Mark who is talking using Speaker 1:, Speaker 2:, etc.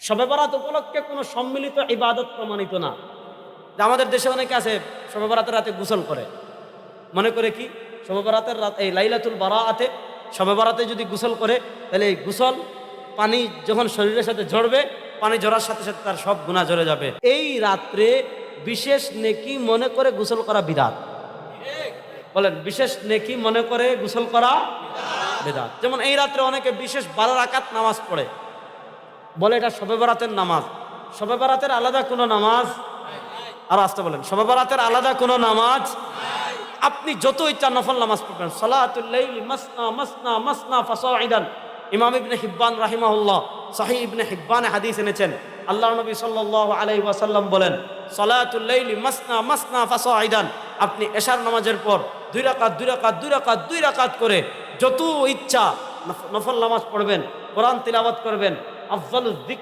Speaker 1: শবে বরাত উপলক্ষে কোনো সম্মিলিত ইবাদত প্রমাণিত না। যে আমাদের দেশে অনেকে আছে শবে বরাতের রাতে গোসল করে, মনে করে কি শবে বরাতের রাত এই লাইলাতুল বারাআতে শবে বরাতে যদি গোসল করে তাহলে এই গোসল পানি যখন শরীরের সাথে ঝরবে, পানি ঝরার সাথে সাথে তার সব গুনাহ ঝরে যাবে। এই রাত্রে বিশেষ নেকি মনে করে গোসল করা বিদআত। বলেন, বিশেষ নেকি মনে করে গোসল করা বিদআত। যেমন এই রাত্রে অনেকে বিশেষ 12 রাকাত নামাজ পড়ে, বলে এটা শবে বরাতের নামাজ। শবে বরাতের আলাদা কোনো নামাজ, আর আসতে বলেন, শবে বরাতের আলাদা কোনো নামাজ। আপনি যত ইচ্ছা নফল নামাজ পড়বেন। সালাতুল লাইলি মাসনা মাসনা মাসনা ফাসাইদান। ইমাম ইবনে হিব্বান রাহিমাহুল্লাহ সহিহ ইবনে হিব্বানে হাদিস এনেছেন। আল্লাহর নবী সাল্লাল্লাহু আলাইহি ওয়াসাল্লাম বলেন, সালাতুল লাইলি মাসনা মাসনা ফাসাইদান। আপনি এশার নামাজের পর 2 রাকাত 2 রাকাত 2 রাকাত 2 রাকাত করে যত ইচ্ছা নফল নামাজ পড়বেন, কোরআন তিলাওয়াত করবেন। আফজালুয যিকর